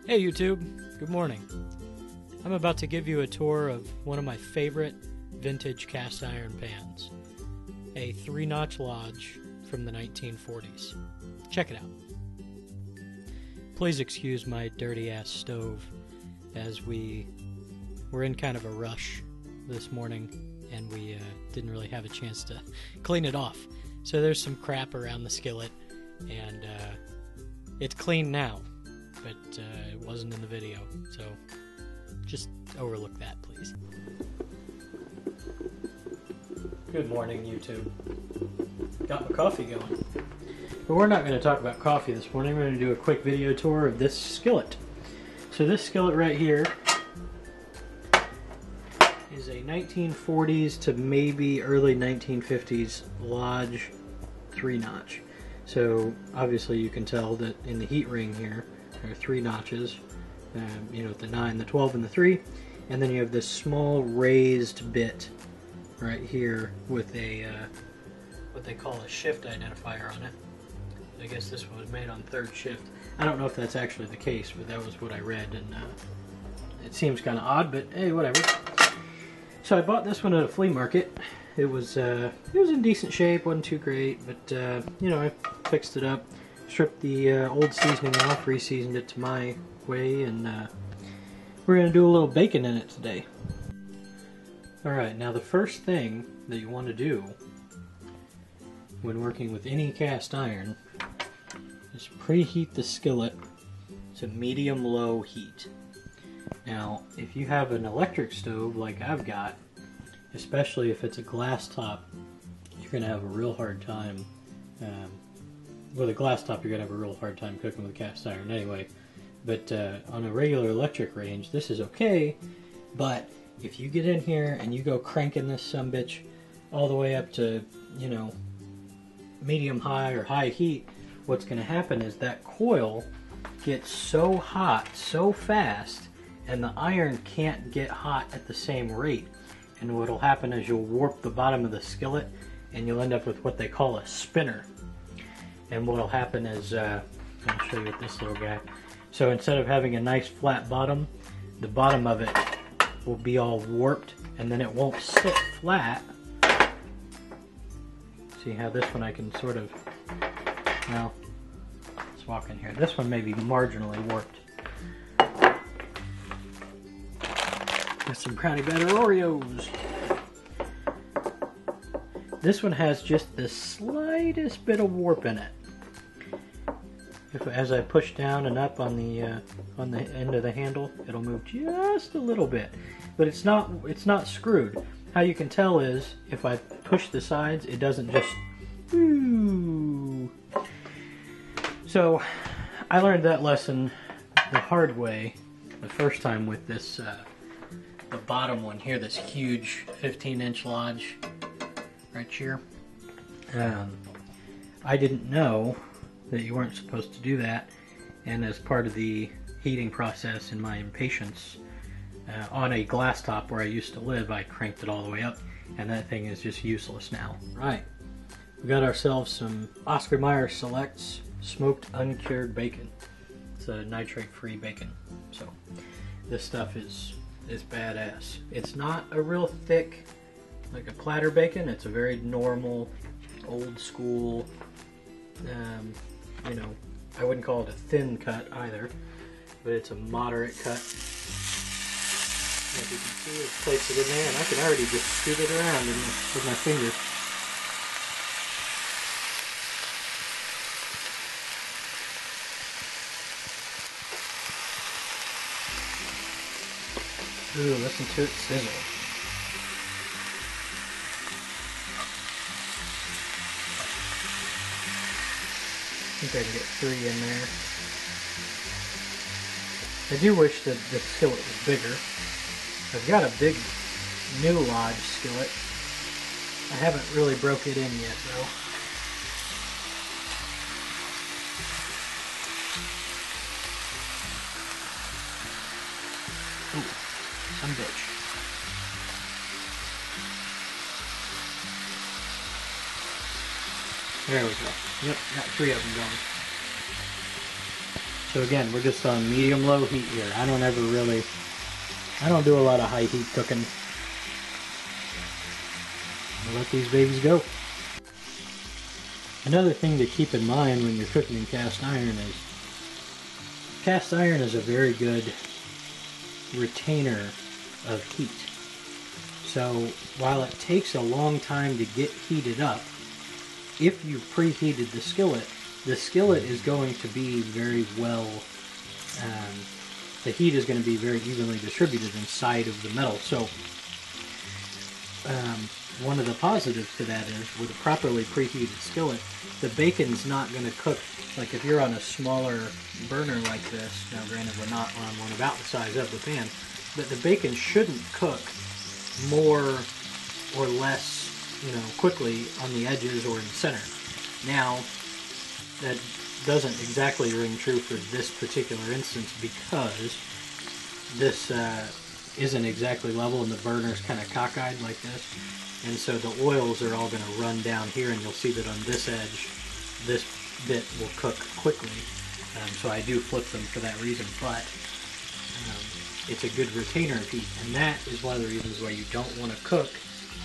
Hey YouTube, good morning. I'm about to give you a tour of one of my favorite vintage cast iron pans, a 3-notch Lodge from the 1940s. Check it out. Please excuse my dirty ass stove, as we're in kind of a rush this morning and we didn't really have a chance to clean it off. So there's some crap around the skillet and it's clean now. But it wasn't in the video, so just overlook that, please. Good morning, YouTube. Got my coffee going. But we're not going to talk about coffee this morning. We're going to do a quick video tour of this skillet. So this skillet right here is a 1940s to maybe early 1950s Lodge 3-notch. So obviously you can tell that in the heat ring here, there are 3 notches, the 9, the 12, and the 3, and then you have this small raised bit right here with a what they call a shift identifier on it. I guess this one was made on 3rd shift. I don't know if that's actually the case, but that was what I read, and it seems kind of odd, but hey, whatever. So I bought this one at a flea market. It was in decent shape, wasn't too great, but I fixed it up. Stripped the old seasoning off, re-seasoned it to my way, and we're going to do a little bacon in it today. Alright, now the first thing that you want to do when working with any cast iron is preheat the skillet to medium-low heat. Now, if you have an electric stove like I've got, especially if it's a glass top, you're going to have a real hard time with a glass top, you're going to have a real hard time cooking with cast iron anyway. But on a regular electric range, this is okay. But if you get in here and you go cranking this sumbitch all the way up to, medium high or high heat, what's going to happen is that coil gets so hot so fast, and the iron can't get hot at the same rate. And what will happen is you'll warp the bottom of the skillet, and you'll end up with what they call a spinner. And what will happen is, I'll show you with this little guy. So instead of having a nice flat bottom, the bottom of it will be all warped, and then it won't sit flat. See how this one I can sort of, well, let's walk in here. This one may be marginally warped. Got some Crowdy Batter Oreos. This one has just the slightest bit of warp in it. As I push down and up on the end of the handle, it'll move just a little bit, but it's not screwed. How you can tell is if I push the sides, it doesn't just. Ooh. So I learned that lesson the hard way the first time with this the bottom one here, this huge 15-inch Lodge right here. I didn't know that you weren't supposed to do that, and as part of the heating process in my impatience, on a glass top where I used to live, I cranked it all the way up, and that thing is just useless now. Right, we got ourselves some Oscar Mayer Selects smoked uncured bacon. It's a nitrate-free bacon, so this stuff is badass. It's not a real thick, like a platter bacon. It's a very normal, old school, I wouldn't call it a thin cut either, but it's a moderate cut. As you can see, it placed it in there, and I can already just scoot it around with my fingers. Ooh, listen to it sizzle. I think I can get 3 in there. I do wish that the skillet was bigger. I've got a big new Lodge skillet. I haven't really broke it in yet though. Ooh, some bitch. There we go. Yep, got 3 of them going. So again, we're just on medium-low heat here. I don't do a lot of high heat cooking. I'll let these babies go. Another thing to keep in mind when you're cooking in cast iron is a very good retainer of heat. So while it takes a long time to get heated up, if you preheated the skillet is going to be very well, the heat is going to be very evenly distributed inside of the metal. So one of the positives to that is with a properly preheated skillet, the bacon's not going to cook. Like if you're on a smaller burner like this, now granted we're not on one about the size of the pan, but the bacon shouldn't cook more or less, quickly on the edges or in the center. Now, that doesn't exactly ring true for this particular instance because this isn't exactly level and the burner's kind of cockeyed like this. And so the oils are all going to run down here, and you'll see that on this edge, this bit will cook quickly. So I do flip them for that reason, but it's a good retainer of heat, and that is one of the reasons why you don't want to cook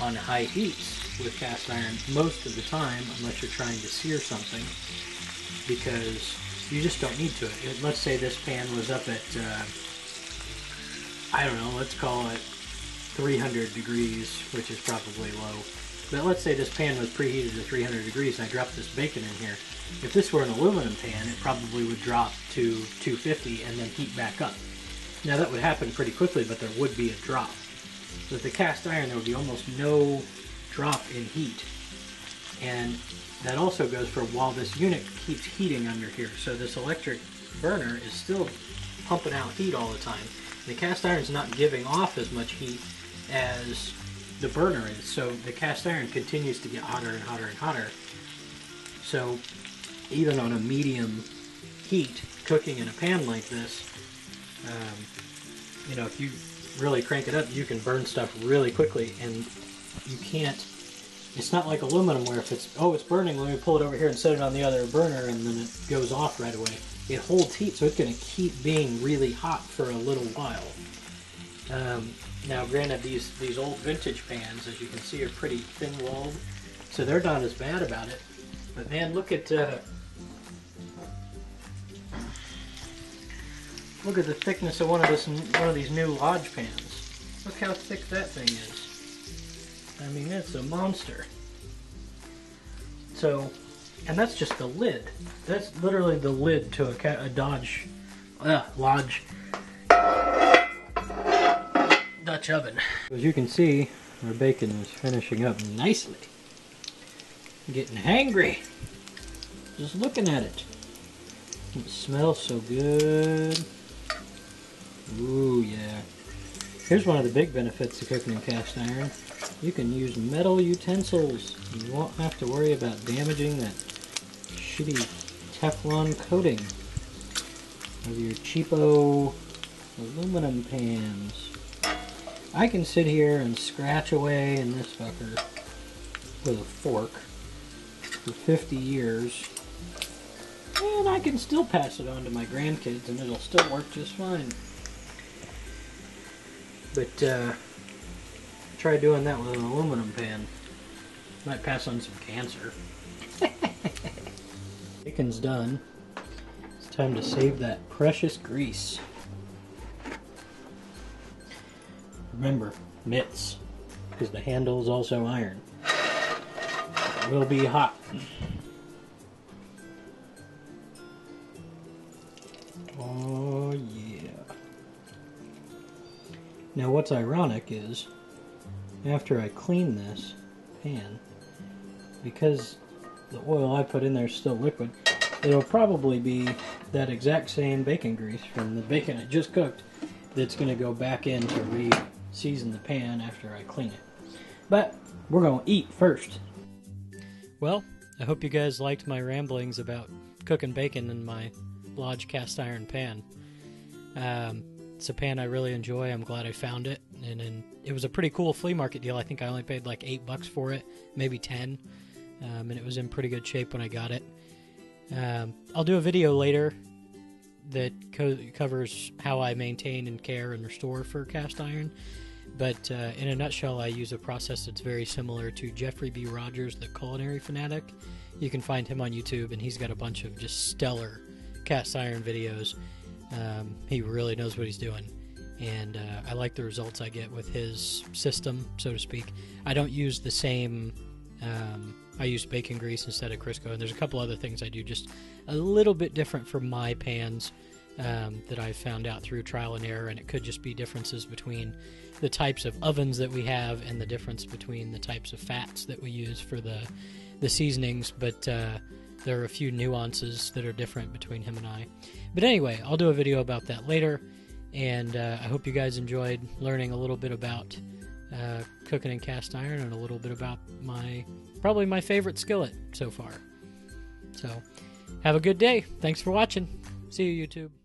on high heats with cast iron most of the time unless you're trying to sear something, because you just don't need to. Let's say this pan was up at, I don't know, let's call it 300 degrees, which is probably low. But let's say this pan was preheated to 300 degrees and I dropped this bacon in here. If this were an aluminum pan, it probably would drop to 250 and then heat back up. Now that would happen pretty quickly, but there would be a drop. With the cast iron, there would be almost no drop in heat. And that also goes for while this unit keeps heating under here. So this electric burner is still pumping out heat all the time. The cast iron is not giving off as much heat as the burner is, so the cast iron continues to get hotter and hotter and hotter. So even on a medium heat, cooking in a pan like this, if you really crank it up, you can burn stuff really quickly, and you can't, it's not like aluminum where if it's burning, let me pull it over here and set it on the other burner and then it goes off right away. It holds heat, so it's going to keep being really hot for a little while. Now granted, these old vintage pans, as you can see, are pretty thin-walled, so they're not as bad about it. But man, look at the thickness of one of these new Lodge pans. Look how thick that thing is. I mean, it's a monster. So, and that's just the lid. That's literally the lid to a Lodge Dutch oven. As you can see, our bacon is finishing up nicely. I'm getting hangry just looking at it. It smells so good. Ooh, yeah. Here's one of the big benefits of cooking in cast iron. You can use metal utensils. You won't have to worry about damaging that shitty Teflon coating of your cheapo aluminum pans. I can sit here and scratch away in this fucker with a fork for 50 years, and I can still pass it on to my grandkids and it'll still work just fine. But try doing that with an aluminum pan. Might pass on some cancer. Bacon's done. It's time to save that precious grease. Remember, mitts, because the handle is also iron. It will be hot. Oh yeah. Now what's ironic is, after I clean this pan, because the oil I put in there is still liquid, it'll probably be that exact same bacon grease from the bacon I just cooked that's going to go back in to re-season the pan after I clean it. But we're going to eat first. Well, I hope you guys liked my ramblings about cooking bacon in my Lodge cast iron pan. It's a pan I really enjoy. I'm glad I found it, and it was a pretty cool flea market deal. I think I only paid like $8 for it, maybe 10, and it was in pretty good shape when I got it. I'll do a video later that covers how I maintain and care and restore for cast iron. But in a nutshell, I use a process that's very similar to Jeffrey B. Rogers, the culinary fanatic. You can find him on YouTube, and he's got a bunch of just stellar cast iron videos. He really knows what he's doing, and I like the results I get with his system, so to speak. I don't use the same... I use bacon grease instead of Crisco, and there's a couple other things I do just a little bit different for my pans that I've found out through trial and error, and it could just be differences between the types of ovens that we have and the difference between the types of fats that we use for the seasonings, but there are a few nuances that are different between him and I. But anyway, I'll do a video about that later, and I hope you guys enjoyed learning a little bit about cooking in cast iron and a little bit about probably my favorite skillet so far. So, have a good day. Thanks for watching. See you, YouTube.